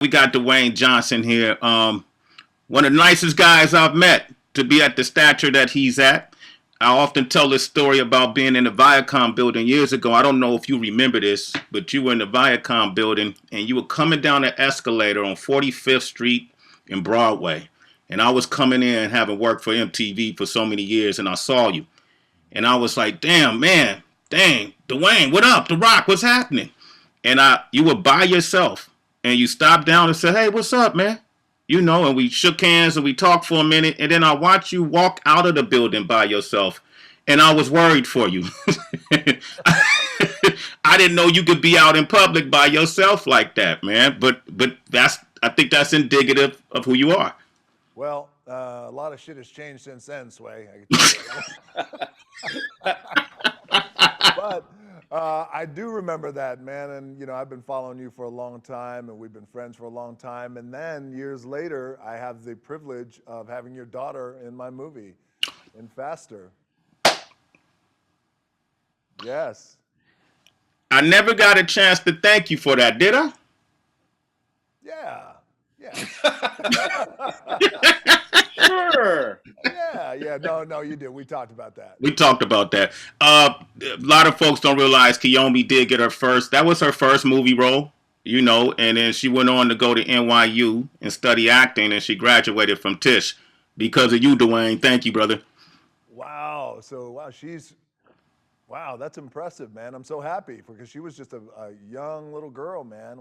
We got Dwayne Johnson here. One of the nicest guys I've met to be at the stature that he's at. I often tell this story about being in the Viacom building years ago. I don't know if you remember this, but you were in the Viacom building and you were coming down the escalator on 45th Street in Broadway. And I was coming in having worked for MTV for so many years and I saw you. And I was like, damn, man, dang, Dwayne, what up? The Rock, what's happening? And you were by yourself and you stopped down and said, hey, what's up, man? You know, and we shook hands and we talked for a minute. And then I watched you walk out of the building by yourself. And I was worried for you. I didn't know you could be out in public by yourself like that, man. But I think that's indicative of who you are. Well, a lot of shit has changed since then, Sway. But I do remember that, man. And, you know, I've been following you for a long time and we've been friends for a long time. And then years later, I have the privilege of having your daughter in my movie, in Faster. Yes. I never got a chance to thank you for that, did I? Yeah. Yeah. Sure. Yeah. No, you did. We talked about that. We talked about that. A lot of folks don't realize Kiyomi did get that was her first movie role, you know, and then she went on to go to NYU and study acting, and she graduated from Tisch because of you, Dwayne. Thank you, brother. Wow. So, wow, that's impressive, man. I'm so happy because she was just a young little girl, man,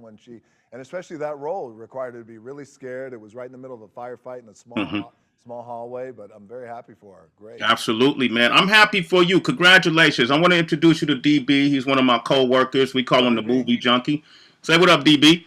and especially that role required her to be really scared. It was right in the middle of a firefight in a small hallway, but I'm very happy for her. Great. Absolutely, man. I'm happy for you. Congratulations. I want to introduce you to DB. He's one of my co-workers. We call him the movie junkie. Say what up, DB.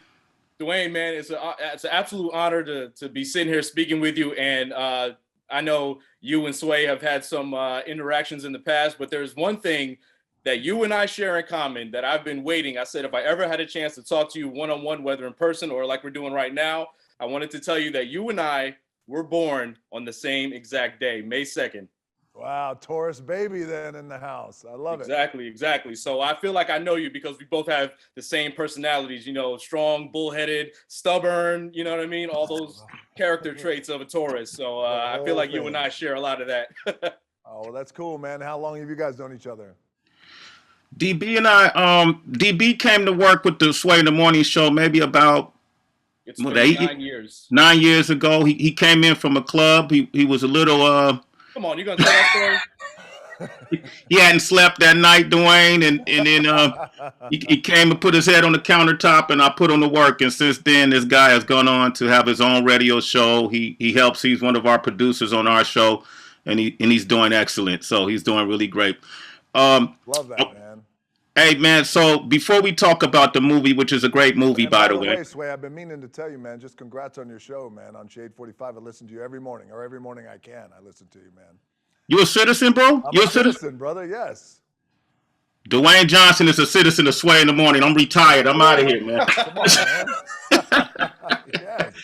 Dwayne, man, it's an absolute honor to be sitting here speaking with you. And I know you and Sway have had some interactions in the past, but there's one thing that you and I share in common that I've been waiting. I said, if I ever had a chance to talk to you one-on-one, whether in person or like we're doing right now, I wanted to tell you that you and I were born on the same exact day, May 2nd. Wow, Taurus baby then in the house. I love it. Exactly. So I feel like I know you because we both have the same personalities, you know, strong, bullheaded, stubborn, you know what I mean? All those character traits of a Taurus. So I feel like you and I share a lot of that. Oh, well, that's cool, man. How long have you guys known each other? DB and DB came to work with the Sway in the Morning Show maybe about it's been 9 years. 9 years ago. He came in from a club. He was a little Come on, you gonna tell that story? He hadn't slept that night, Dwayne, and then he came and put his head on the countertop, and I put on the work. And since then, this guy has gone on to have his own radio show. He helps. He's one of our producers on our show, and he's doing excellent. So he's doing really great. Love that, man. Hey, man, so before we talk about the movie, which is a great movie, by the way. Sway, I've been meaning to tell you, man, just congrats on your show, man, on Shade 45. I listen to you every morning, or every morning I can. I listen to you, man. You a citizen, bro? I'm a citizen, brother, yes. Dwayne Johnson is a citizen of Sway in the Morning. I'm retired. I'm out of here, man. Come on, man. Yes.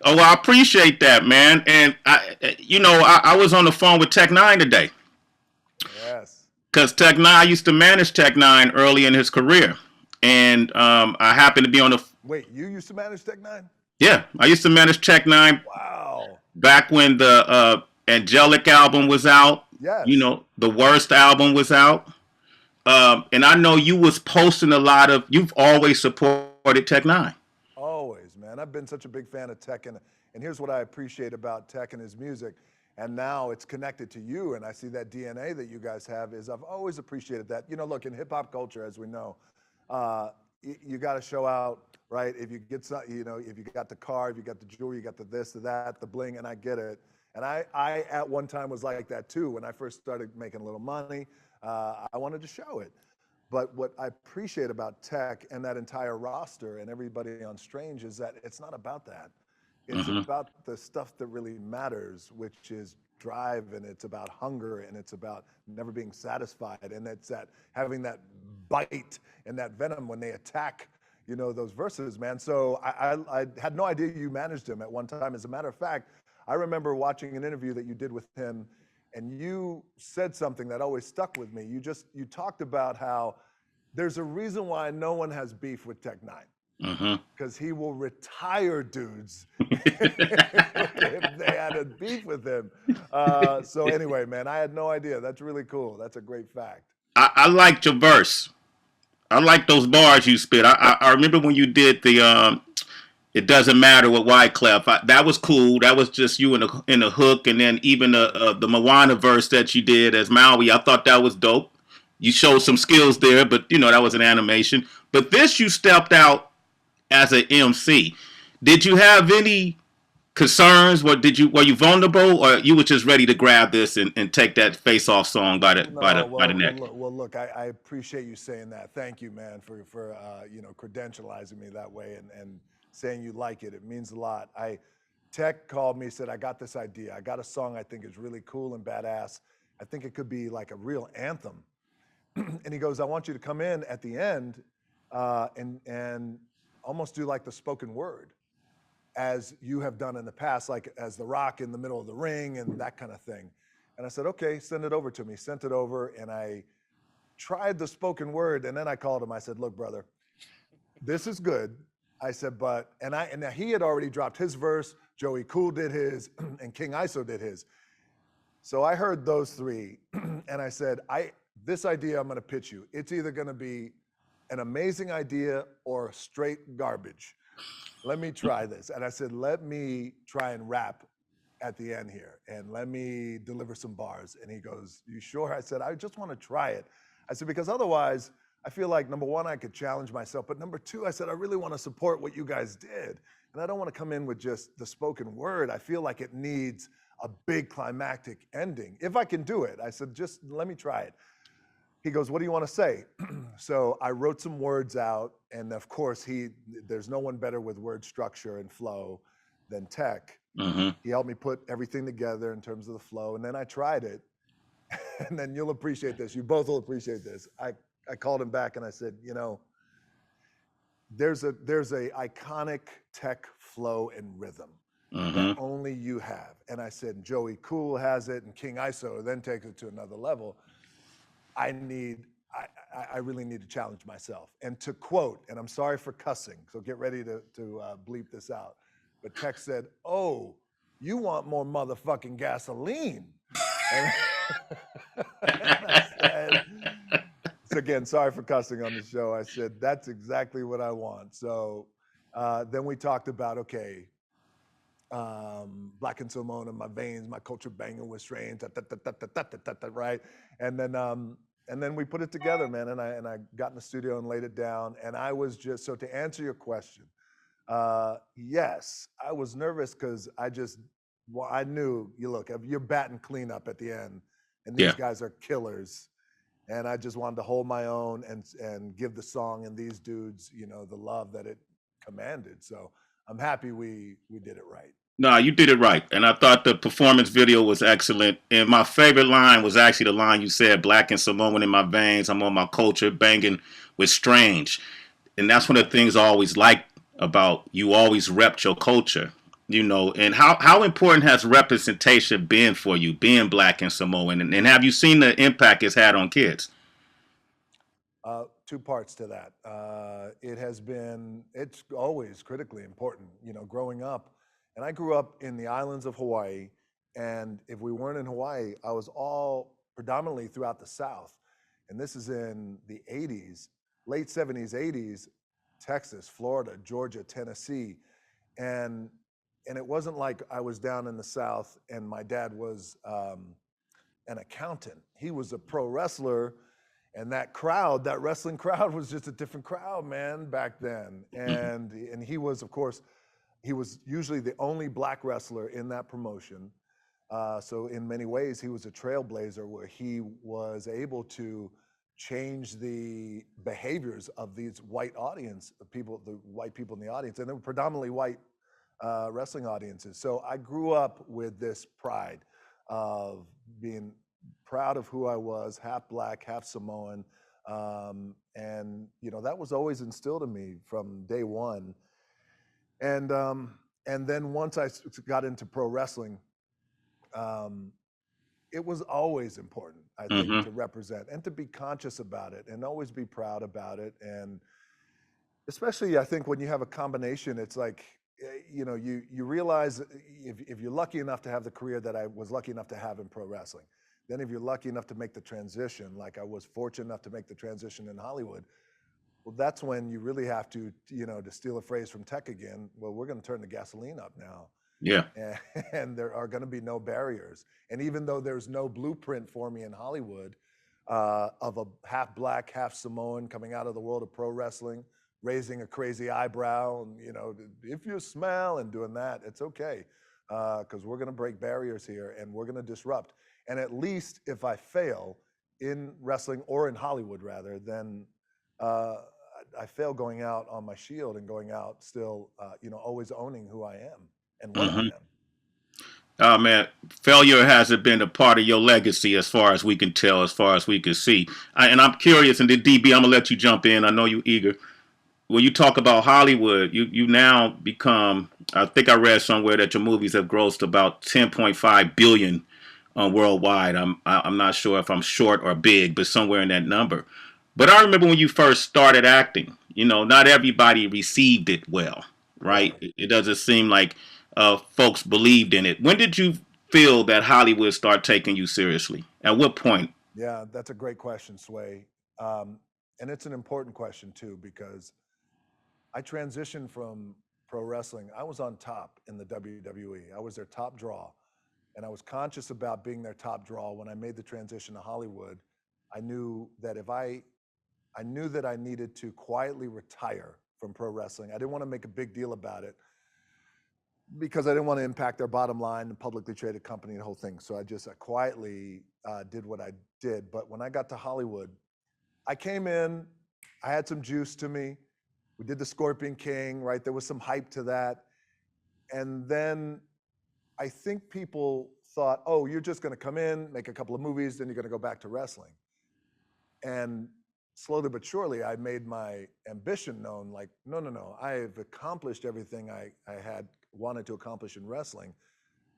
Oh, well, I appreciate that, man. And, I was on the phone with Tech N9ne today. Yes. Because Tech N9ne, I used to manage Tech N9ne early in his career. And I happened to be on the... Wait, you used to manage Tech N9ne? Yeah, I used to manage Tech N9ne. Wow. Back when the Angelic album was out. Yes. You know, the Worst album was out. And I know you was posting a lot of... You've always supported Tech N9ne. Always, man. I've been such a big fan of Tech. And here's what I appreciate about Tech and his music. And now it's connected to you, and I see that DNA that you guys have is I've always appreciated that. You know, look, in hip-hop culture, as we know, you got to show out, right? If you get some, you know, if you got the car, if you got the jewelry, you got the this, the that, the bling, and I get it. And I at one time was like that too. When I first started making a little money, I wanted to show it. But what I appreciate about Tech and that entire roster and everybody on Strange is that it's not about that. It's about the stuff that really matters, which is drive, and it's about hunger, and it's about never being satisfied, and it's that having that bite and that venom when they attack, you know, those verses, man. So I had no idea you managed him at one time. As a matter of fact, I remember watching an interview that you did with him, and you said something that always stuck with me. You talked about how there's a reason why no one has beef with Tech N9ne. because he will retire dudes if they had a beef with him. So anyway, man, I had no idea. That's really cool. That's a great fact. I liked your verse. I like those bars you spit. I remember when you did the "It Doesn't Matter" with Wyclef. That was cool. That was just you in the hook, and then even the Moana verse that you did as Maui. I thought that was dope. You showed some skills there, but you know that was an animation. But this, you stepped out as an MC. Did you have any concerns? Were you vulnerable, or you were just ready to grab this and take that face off song by the neck? Look, I appreciate you saying that. Thank you, man, for credentializing me that way and saying you like it. It means a lot. Tech called me, said, I got this idea. I got a song I think is really cool and badass. I think it could be like a real anthem. And he goes, I want you to come in at the end and almost do like the spoken word, as you have done in the past, like as The Rock in the middle of the ring and that kind of thing. And I said, okay, send it over to me. Sent it over, and I tried the spoken word, and then I called him. I said, look, brother, this is good. I said, and he had already dropped his verse, Joey Cool did his, and King ISO did his. So I heard those three, and I said, this idea I'm gonna pitch you. It's either gonna be an amazing idea or straight garbage. Let me try this. And I said, let me try and rap at the end here, and let me deliver some bars. And he goes, you sure? I said, I just want to try it. I said, because otherwise, I feel like, number one, I could challenge myself, but number two, I said, I really want to support what you guys did. And I don't want to come in with just the spoken word. I feel like it needs a big climactic ending. If I can do it, I said, just let me try it. He goes, what do you want to say? So I wrote some words out, and of course, there's no one better with word structure and flow than Tech. He helped me put everything together in terms of the flow, and then I tried it. And then you'll appreciate this. You both will appreciate this. I called him back and I said, there's a iconic Tech flow and rhythm that only you have. And I said, Joey Cool has it, and King ISO then takes it to another level. I really need to challenge myself. And to quote, and I'm sorry for cussing, so get ready to bleep this out. But Tech said, oh, you want more motherfucking gasoline. And I said, so again, sorry for cussing on the show. I said, that's exactly what I want. So then we talked about, okay, Black and Simone in my veins, my culture banging with strains, right? And then we put it together, man. And I got in the studio and laid it down. And I was just, so to answer your question, yes, I was nervous because I knew, look, you're batting cleanup at the end, and these guys are killers. And I just wanted to hold my own and give the song and these dudes, the love that it commanded. So I'm happy we did it right. No, you did it right. And I thought the performance video was excellent. And my favorite line was actually the line you said, Black and Samoan in my veins. I'm on my culture banging with strange. And that's one of the things I always liked about you. Always repped your culture, and how important has representation been for you, being Black and Samoan? And have you seen the impact it's had on kids? Two parts to that. It's always critically important, growing up. And I grew up in the islands of Hawaii. And if we weren't in Hawaii, I was all predominantly throughout the South. And this is in the 80s, late 70s, 80s, Texas, Florida, Georgia, Tennessee. And it wasn't like I was down in the South and my dad was an accountant. He was a pro wrestler. And that wrestling crowd was just a different crowd, man, back then. And he was, of course, he was usually the only Black wrestler in that promotion. So in many ways, he was a trailblazer where he was able to change the behaviors of these white audience, the white people in the audience. And they were predominantly white wrestling audiences. So I grew up with this pride of being proud of who I was, half Black, half Samoan. And that was always instilled in me from day one. And then once I got into pro wrestling, it was always important, I think, to represent and to be conscious about it and always be proud about it. And Especially, I think when you have a combination, it's like, you realize if you're lucky enough to have the career that I was lucky enough to have in pro wrestling, then if you're lucky enough to make the transition, like I was fortunate enough to make the transition in Hollywood, well, that's when you really have to, to steal a phrase from Tech again, well, we're going to turn the gasoline up now. Yeah. And there are going to be no barriers. And even though there's no blueprint for me in Hollywood of a half black, half Samoan coming out of the world of pro wrestling, raising a crazy eyebrow, and if you smell and doing that, it's okay, because we're going to break barriers here and we're going to disrupt. And at least if I fail in wrestling or in Hollywood, rather, then I fail going out on my shield and going out still, always owning who I am and what I am. Oh man, failure hasn't been a part of your legacy as far as we can tell, as far as we can see. And I'm curious, and then DB, I'm gonna let you jump in. I know you eager. When you talk about Hollywood, you now become. I think I read somewhere that your movies have grossed about 10.5 billion worldwide. I'm not sure if I'm short or big, but somewhere in that number. But I remember when you first started acting. Not everybody received it well, right? It doesn't seem like folks believed in it. When did you feel that Hollywood started taking you seriously? At what point? Yeah, that's a great question, Sway. And it's an important question, too, because I transitioned from pro wrestling. I was on top in the WWE. I was their top draw. And I was conscious about being their top draw. When I made the transition to Hollywood, I knew that I knew that I needed to quietly retire from pro wrestling. I didn't want to make a big deal about it because I didn't want to impact their bottom line, the publicly traded company, the whole thing. So I quietly did what I did. But when I got to Hollywood, I came in, I had some juice to me. We did the Scorpion King, right? There was some hype to that. And then I think people thought, oh, you're just going to come in, make a couple of movies, then you're going to go back to wrestling. And slowly but surely, I made my ambition known, like, no, I've accomplished everything I had wanted to accomplish in wrestling.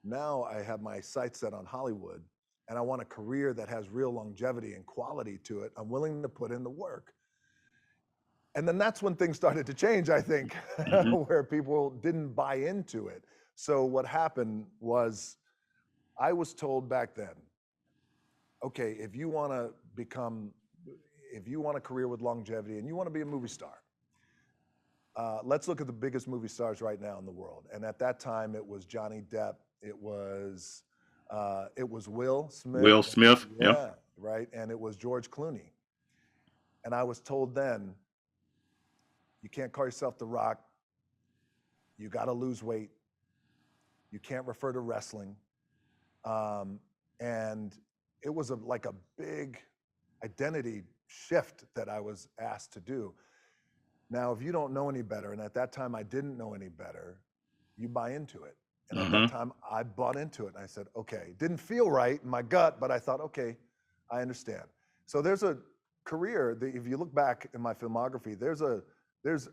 Now I have my sights set on Hollywood, and I want a career that has real longevity and quality to it. I'm willing to put in the work. And then that's when things started to change, I think, where people didn't buy into it. So what happened was I was told back then, okay, if you want a career with longevity and you want to be a movie star, let's look at the biggest movie stars right now in the world. And at that time, it was Johnny Depp. It was Will Smith. Will Smith, yeah, right. And it was George Clooney. And I was told then, you can't call yourself The Rock. You got to lose weight. You can't refer to wrestling. And it was like a big identity shift that I was asked to do. Now, if you don't know any better, and at that time I didn't know any better, you buy into it. And at that time I bought into it and I said, okay, didn't feel right in my gut, but I thought, okay, I understand. So there's a career that if you look back in my filmography, there's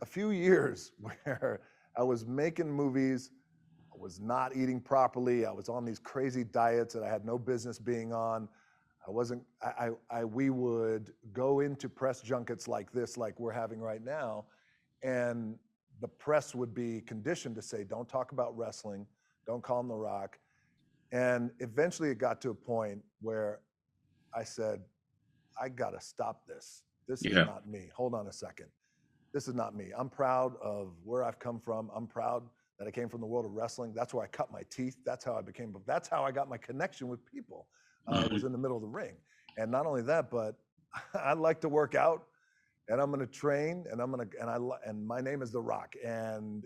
a few years where I was making movies, I was not eating properly, I was on these crazy diets that I had no business being on. We would go into press junkets like this, like we're having right now, and the press would be conditioned to say, don't talk about wrestling, don't call him The Rock. And eventually it got to a point where I said, I gotta stop this. This is not me. Hold on a second. This is not me. I'm proud of where I've come from. I'm proud that I came from the world of wrestling. That's where I cut my teeth. That's how I got my connection with people. It was in the middle of the ring. And not only that, but I like to work out and I'm going to train and my name is The Rock. And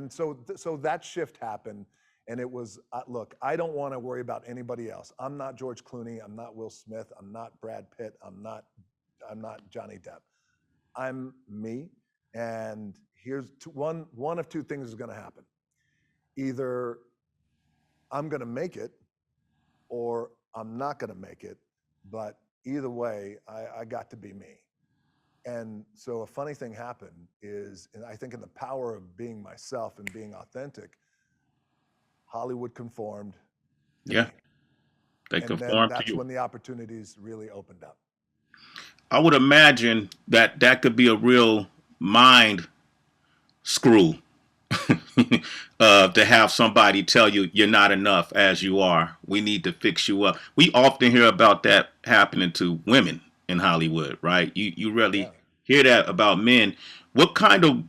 so that shift happened. And it was, look, I don't want to worry about anybody else. I'm not George Clooney. I'm not Will Smith. I'm not Brad Pitt. I'm not Johnny Depp. I'm me. And here's one of two things is going to happen. Either I'm going to make it or I'm not going to make it. But either way, I got to be me. And so a funny thing happened is, and I think in the power of being myself and being authentic, Hollywood conformed. Yeah. They conformed to you. That's when the opportunities really opened up. I would imagine that could be a real mind screw to have somebody tell you you're not enough as you are. We need to fix you up. We often hear about that happening to women in Hollywood, right? You Yeah. rarely hear that about men. What kind of,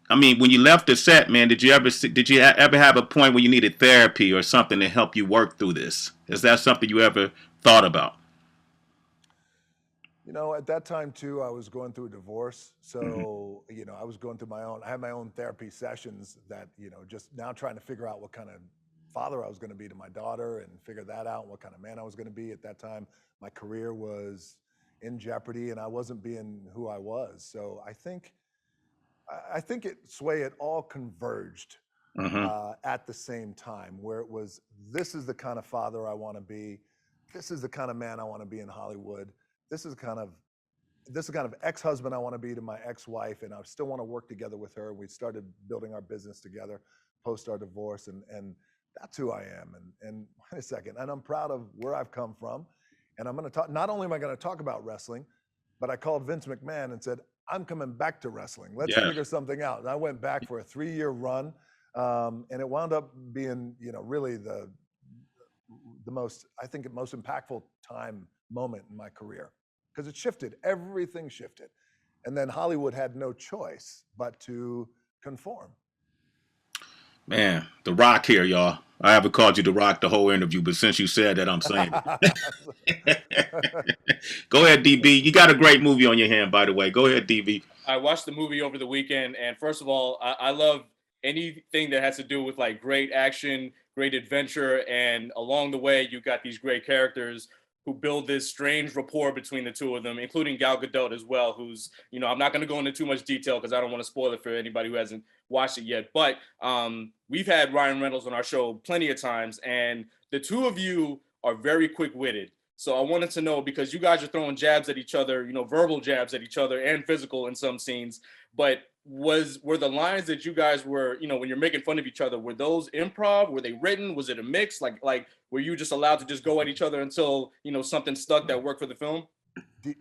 I mean, when you left the set, man, did you ever have a point where you needed therapy or something to help you work through this? Is that something you ever thought about? You know, at that time too, I was going through a divorce. Mm-hmm. So, you know, I was going through I had my own therapy sessions that, you know, just now trying to figure out what kind of father I was going to be to my daughter and figure that out, what kind of man I was going to be at that time. My career was in jeopardy and I wasn't being who I was. So I think Sway, it all converged Mm-hmm. at the same time where it was, this is the kind of father I want to be. This is the kind of man I want to be in Hollywood. This is kind of this is the kind of ex-husband I want to be to my ex-wife, and I still want to work together with her. We started building our business together post our divorce, and that's who I am. And wait a second, and I'm proud of where I've come from. And I'm going to talk. Not only am I going to talk about wrestling, but I called Vince McMahon and said, I'm coming back to wrestling. Let's Yeah. figure something out. And I went back for a 3-year run, and it wound up being, you know, really the most, I think, most impactful moment in my career because it shifted. Everything shifted. And then Hollywood had no choice but to conform. Man, The Rock here, y'all. I haven't called you The Rock the whole interview, but since you said that, I'm saying it. Go ahead, DB. You got a great movie on your hand, by the way. Go ahead, DB. I watched the movie over the weekend, and first of all, I love anything that has to do with like great action, great adventure, and along the way, you got these great characters who build this strange rapport between the two of them, including Gal Gadot as well, who's, you know, I'm not going to go into too much detail because I don't want to spoil it for anybody who hasn't watched it yet. But we've had Ryan Reynolds on our show plenty of times, and the two of you are very quick-witted. So I wanted to know, because you guys are throwing jabs at each other, you know, verbal jabs at each other and physical in some scenes, but were the lines that you guys were, you know, when you're making fun of each other, were those improv? Were they written? Was it a mix? Like were you just allowed to just go at each other until, you know, something stuck that worked for the film?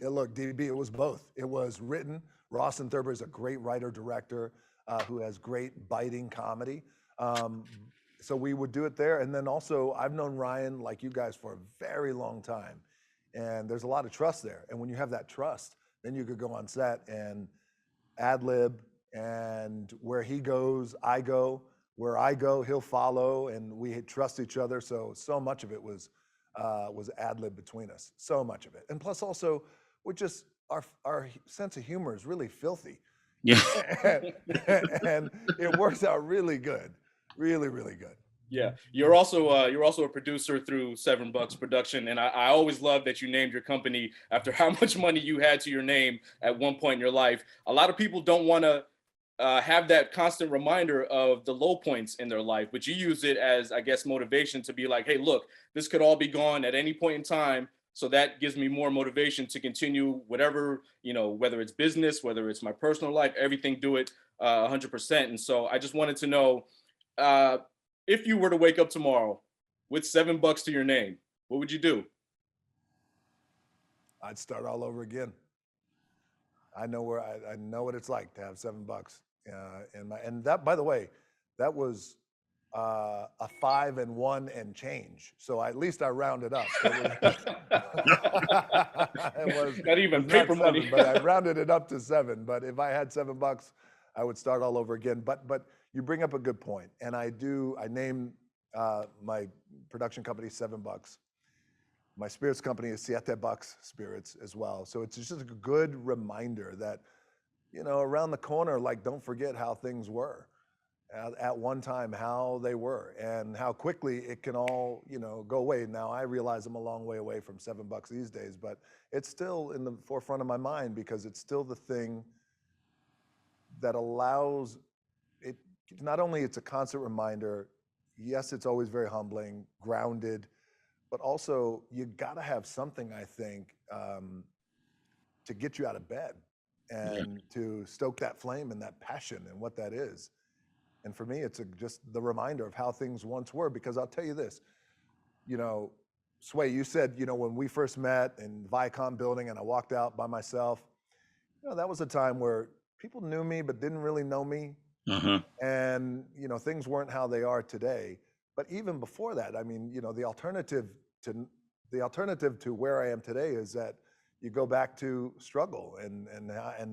Look, DB, it was both. It was written. Rawson Thurber is a great writer director who has great biting comedy. So we would do it there. And then also, I've known Ryan, like you guys, for a very long time. And there's a lot of trust there. And when you have that trust, then you could go on set and ad lib, and where he goes, I go. Where I go, he'll follow, and we trust each other. So much of it was ad lib between us. So much of it, and plus also, we just our sense of humor is really filthy, Yeah. and it works out really good, really really good. Yeah, you're also a producer through Seven Bucks Production, and I always love that you named your company after how much money you had to your name at one point in your life. A lot of people don't want to have that constant reminder of the low points in their life, but you use it as, I guess, motivation to be like, hey, look, this could all be gone at any point in time. So that gives me more motivation to continue whatever, you know, whether it's business, whether it's my personal life, everything, do it 100%. And so I just wanted to know, uh, if you were to wake up tomorrow with $7 to your name, what would you do? I'd start all over again. I know I know what it's like to have $7. And that, by the way, that was a 5 and 1 and change. So at least I rounded up. It was Not even not paper 7, money. but I rounded it up to 7. But if I had $7, I would start all over again. But you bring up a good point, and I name my production company $7. My spirits company is Siete Bucks Spirits as well. So it's just a good reminder that, you know, around the corner, like, don't forget how things were at one time, how they were, and how quickly it can all, you know, go away. Now I realize I'm a long way away from $7 these days, but it's still in the forefront of my mind because it's still the thing that allows it. Not only it's a constant reminder, yes, it's always very humbling, grounded, but also you got to have something, I think, to get you out of bed and to stoke that flame and that passion and what that is. And for me, it's just the reminder of how things once were. Because I'll tell you this, you know, Sway, you said, you know, when we first met in Viacom building and I walked out by myself, you know, that was a time where people knew me but didn't really know me, Mm-hmm. and things weren't how they are today. But even before that, I mean, to the alternative to where I am today is that you go back to struggle and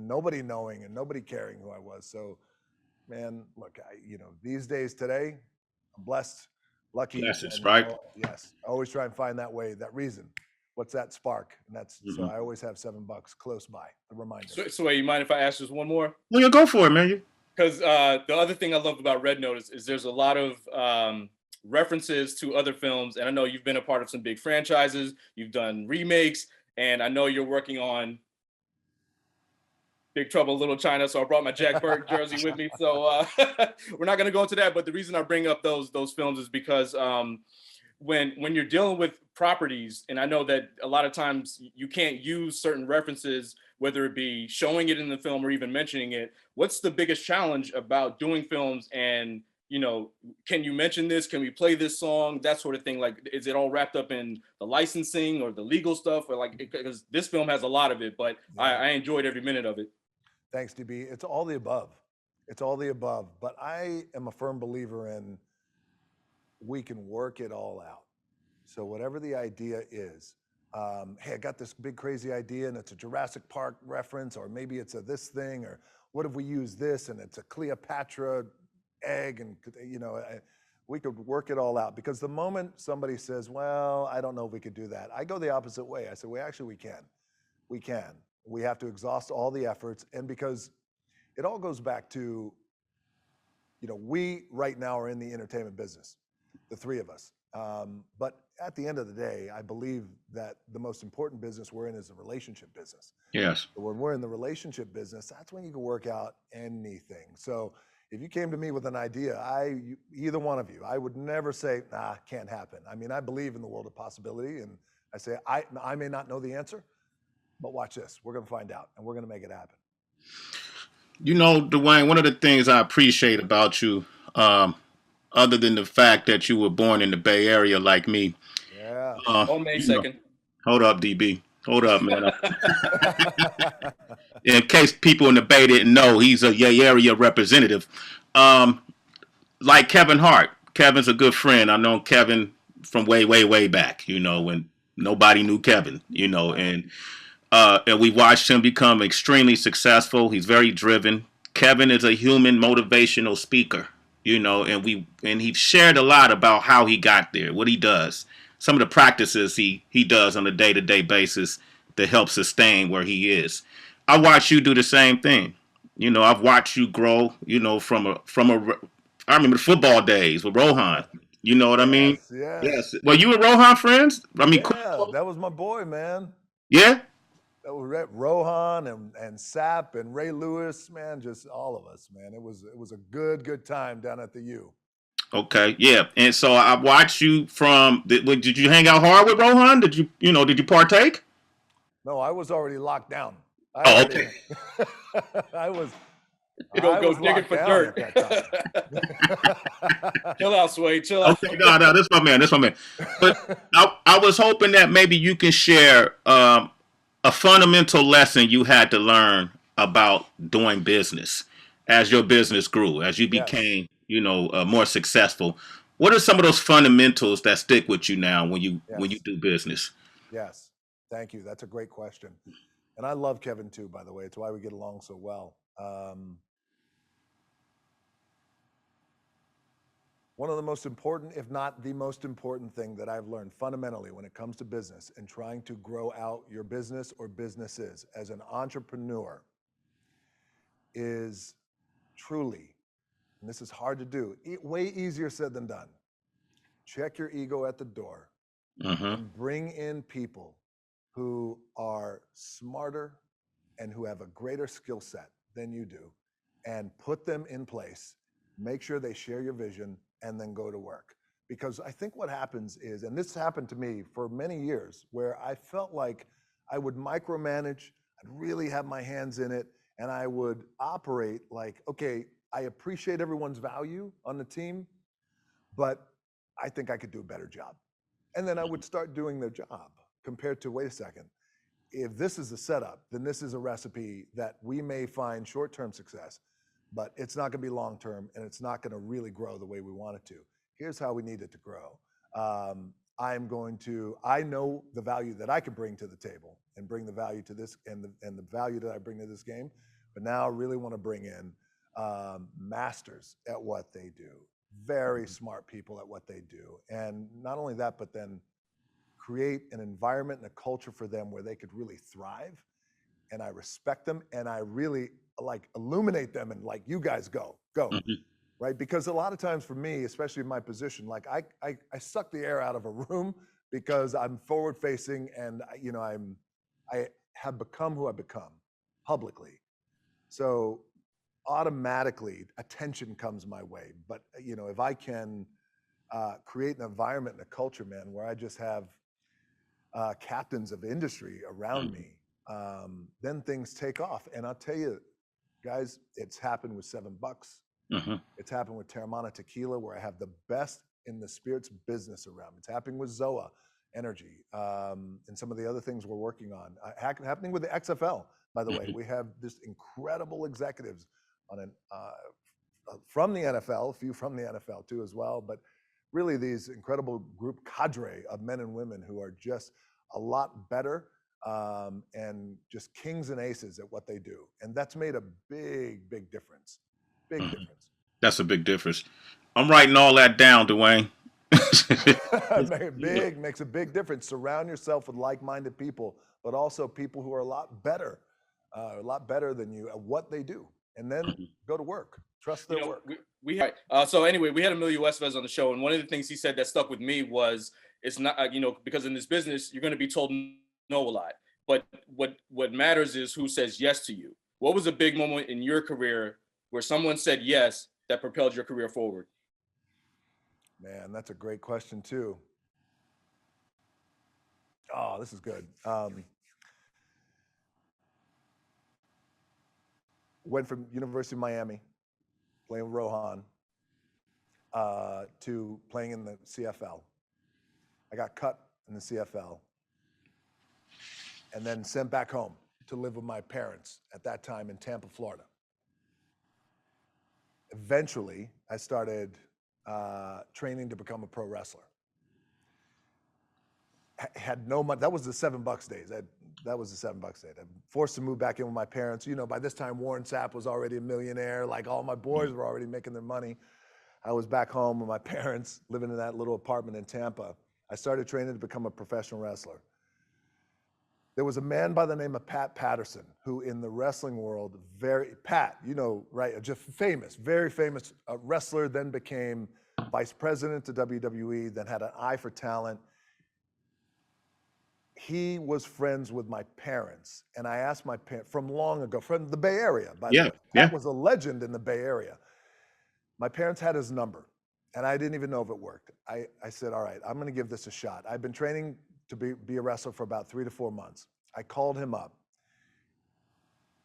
nobody knowing and nobody caring who I was. So, man, look, these days today, I'm blessed, lucky, Blessings, and right? yes, I always try and find that way, that reason. What's that spark? And that's so Mm-hmm. I always have $7 close by, the reminder. So, you mind if I ask just one more? Well, you go for it, man. Because the other thing I love about Red Notice is there's a lot of references to other films, and I know you've been a part of some big franchises. You've done remakes, and I know you're working on Big Trouble in Little China. So I brought my Jack Burke jersey with me. So we're not going to go into that. But the reason I bring up those films is because when you're dealing with properties, and I know that a lot of times you can't use certain references, whether it be showing it in the film or even mentioning it. What's the biggest challenge about doing films? And can you mention this? Can we play this song? That sort of thing. Like, is it all wrapped up in the licensing or the legal stuff? Or like, because this film has a lot of it, but Yeah. I enjoyed every minute of it. Thanks, DB. It's all the above. It's all the above. But I am a firm believer in we can work it all out. So whatever the idea is, hey, I got this big crazy idea and it's a Jurassic Park reference, or maybe it's a this thing, or what if we use this and it's a Cleopatra egg, and we could work it all out. Because the moment somebody says, well, I don't know if we could do that, I go the opposite way. I say, well, actually, we can. We can. We have to exhaust all the efforts. And because it all goes back to, we right now are in the entertainment business, the three of us. But at the end of the day, I believe that the most important business we're in is the relationship business. Yes. So when we're in the relationship business, that's when you can work out anything. So if you came to me with an idea, either one of you, I would never say, nah, can't happen. I mean, I believe in the world of possibility, and I say, I may not know the answer, but watch this. We're going to find out, and we're going to make it happen. Dwayne, one of the things I appreciate about you, other than the fact that you were born in the Bay Area like me. Yeah. On May 2nd. Hold up, DB. Hold up, man. In case people in the Bay didn't know, he's a Bay Area representative. Like Kevin Hart. Kevin's a good friend. I've known Kevin from way, way, way back, when nobody knew Kevin, and we watched him become extremely successful. He's very driven. Kevin is a human motivational speaker, and he shared a lot about how he got there, what he does, some of the practices he does on a day-to-day basis to help sustain where he is. I watch you do the same thing. I've watched you grow, I remember the football days with Rohan. You know what I mean? Yes. Well, you and Rohan friends? I mean, Yeah, that was my boy, man. Yeah? That was Rohan and Sap and Ray Lewis, man, just all of us, man. It was a good time down at the U. Okay, yeah. And so I watched you did you hang out hard with Rohan? Did you partake? No, I was already locked down. Okay. I was Go digging for dirt. Chill out, Sway. Chill out. Okay, no, that's my man. But I was hoping that maybe you can share a fundamental lesson you had to learn about doing business as your business grew, as you became, more successful. What are some of those fundamentals that stick with you now when you do business? Yes, thank you. That's a great question. And I love Kevin too, by the way. It's why we get along so well. One of the most important, if not the most important thing that I've learned fundamentally when it comes to business and trying to grow out your business or businesses as an entrepreneur is truly, and this is hard to do, way easier said than done, check your ego at the door and bring in people who are smarter and who have a greater skill set than you do, and put them in place. Make sure they share your vision, and then go to work. Because I think what happens is, and this happened to me for many years, where I felt like I would micromanage, I'd really have my hands in it, and I would operate like, okay, I appreciate everyone's value on the team, but I think I could do a better job. And then I would start doing their job compared to, wait a second, if this is the setup, then this is a recipe that we may find short-term success, but it's not going to be long-term, and it's not going to really grow the way we want it to. Here's how we need it to grow. I know the value that I could bring to the table and bring the value to this and the value that I bring to this game, but now I really want to bring in masters at what they do, very smart people at what they do. And not only that, but then create an environment and a culture for them where they could really thrive. And I respect them, and I really like illuminate them, and like, you guys go, right? Because a lot of times for me, especially in my position, like I suck the air out of a room because I'm forward facing, and I have become who I've become publicly. So automatically attention comes my way. But if I can create an environment and a culture, man, where I just have captains of industry around me, then things take off. And I'll tell you, guys, it's happened with $7. It's happened with Terramana Tequila, where I have the best in the spirits business around. It's happening with Zoa Energy, and some of the other things we're working on. Happening with the XFL, by the way. We have just incredible executives on from the NFL, a few from the NFL too as well, but really these incredible group cadre of men and women who are just a lot better and just kings and aces at what they do. And that's made a big, big difference. Big difference. That's a big difference. I'm writing all that down, Dwayne. Makes a big difference. Surround yourself with like-minded people, but also people who are a lot better than you at what they do. And then go to work. Trust their work. So anyway, we had Emilio Estevez on the show, and one of the things he said that stuck with me was, it's not, because in this business, you're going to be told no a lot. But what matters is who says yes to you. What was a big moment in your career where someone said yes that propelled your career forward? Man, that's a great question too. Oh, this is good. Went from University of Miami, playing with Rohan, to playing in the CFL. I got cut in the CFL and then sent back home to live with my parents at that time in Tampa, Florida. Eventually, I started training to become a pro wrestler. Had no money. That was the $7 days. That was the $7 days. I'm forced to move back in with my parents. By this time, Warren Sapp was already a millionaire. Like, all my boys were already making their money. I was back home with my parents, living in that little apartment in Tampa. I started training to become a professional wrestler. There was a man by the name of Pat Patterson, who in the wrestling world, Pat, right, just famous, very famous wrestler, then became vice president of WWE, then had an eye for talent. He was friends with my parents, and I asked my parents from long ago, from the Bay Area, by the way. Pat was a legend in the Bay Area. My parents had his number, and I didn't even know if it worked. I said, all right, I'm going to give this a shot. I've been training to be a wrestler for about 3 to 4 months. I called him up,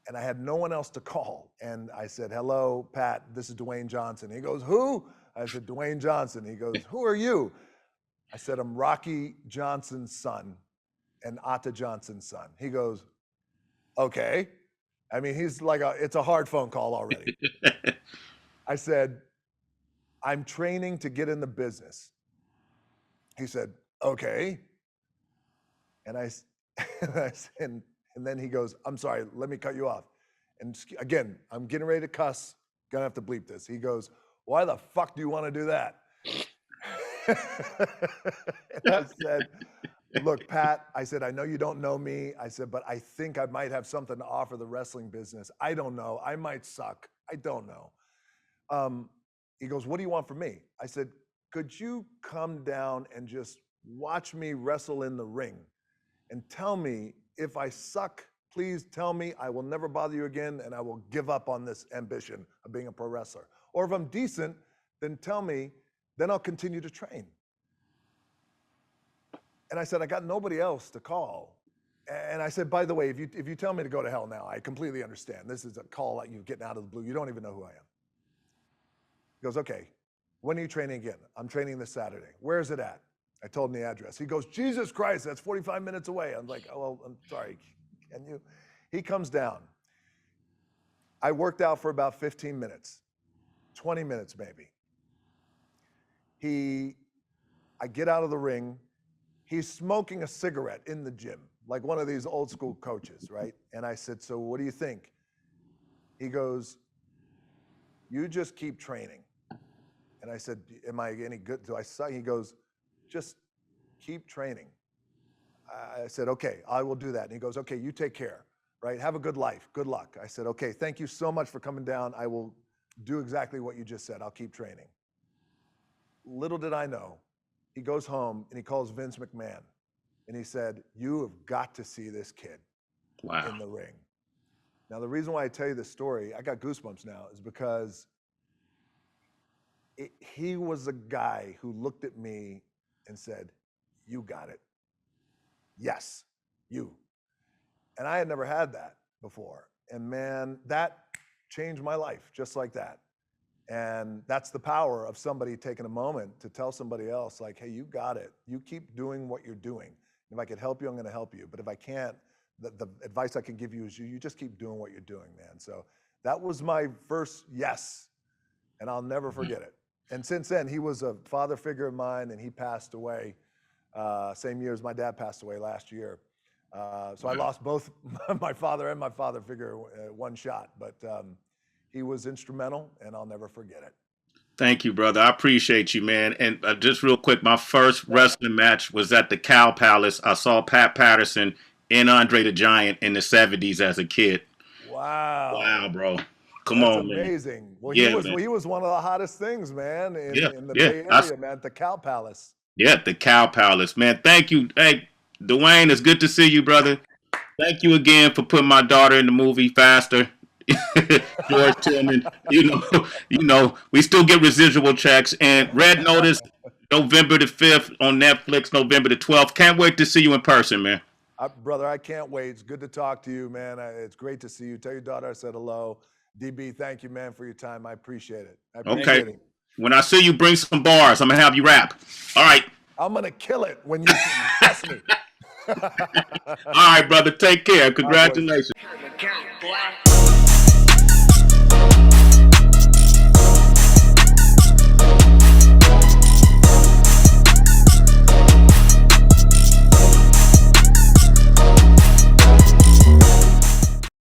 and I had no one else to call. And I said, hello, Pat, this is Dwayne Johnson. He goes, who? I said, Dwayne Johnson. He goes, who are you? I said, I'm Rocky Johnson's son and Atta Johnson's son. He goes, okay. I mean, he's like, it's a hard phone call already. I said, I'm training to get in the business. He said, okay. And and then he goes, I'm sorry, let me cut you off. And again, I'm getting ready to cuss, gonna have to bleep this. He goes, why the fuck do you want to do that? And I said, look, Pat, I said, I know you don't know me. I said, but I think I might have something to offer the wrestling business. I don't know. I might suck. I don't know. He goes, what do you want from me? I said, could you come down and just watch me wrestle in the ring and tell me if I suck, please tell me. I will never bother you again, and I will give up on this ambition of being a pro wrestler. Or if I'm decent, then tell me, then I'll continue to train. And I said, I got nobody else to call. And I said, by the way, if you tell me to go to hell now, I completely understand. This is a call that you're getting out of the blue. You don't even know who I am. He goes, okay, when are you training again? I'm training this Saturday. Where is it at? I told him the address. He goes, Jesus Christ, that's 45 minutes away. I'm like, oh, well, I'm sorry, can you? He comes down. I worked out for about 15 minutes, 20 minutes maybe. I get out of the ring. He's smoking a cigarette in the gym, like one of these old school coaches, right? And I said, so what do you think? He goes, you just keep training. And I said, am I any good? Do I suck? He goes, just keep training. I said, okay, I will do that. And he goes, okay, you take care, right? Have a good life. Good luck. I said, okay, thank you so much for coming down. I will do exactly what you just said. I'll keep training. Little did I know, he goes home and he calls Vince McMahon. And he said, you have got to see this kid in the ring. Now, the reason why I tell you this story, I got goosebumps now, is because he was a guy who looked at me and said, you got it. Yes, you. And I had never had that before. And man, that changed my life just like that. And that's the power of somebody taking a moment to tell somebody else, like, hey, you got it. You keep doing what you're doing. If I can help you, I'm going to help you. But if I can't, the advice I can give you is you just keep doing what you're doing, man. So that was my first yes, and I'll never forget it. And since then, he was a father figure of mine, and he passed away same year as my dad passed away last year. So I lost both my father and my father figure one shot, but he was instrumental, and I'll never forget it. Thank you, brother. I appreciate you, man. And just real quick, my first wrestling match was at the Cow Palace. I saw Pat Patterson and Andre the Giant in the 70s as a kid. Wow. Wow, bro. Come on, man. That's amazing. Well, Yeah, he was one of the hottest things, man, in the yeah. Bay Area, man, at the Cow Palace. Yeah, the Cow Palace, man. Thank you. Hey, Dwayne, it's good to see you, brother. Thank you again for putting my daughter in the movie Faster. George Tillman, you know, we still get residual checks. And Red Notice, November the 5th on Netflix, November the 12th. Can't wait to see you in person, man. Brother, I can't wait. It's good to talk to you, man. It's great to see you. Tell your daughter I said hello. DB, thank you, man, for your time. I appreciate it. Okay. When I see you, bring some bars. I'm going to have you rap. All right. I'm going to kill it when you trust me. All right, brother. Take care. Congratulations.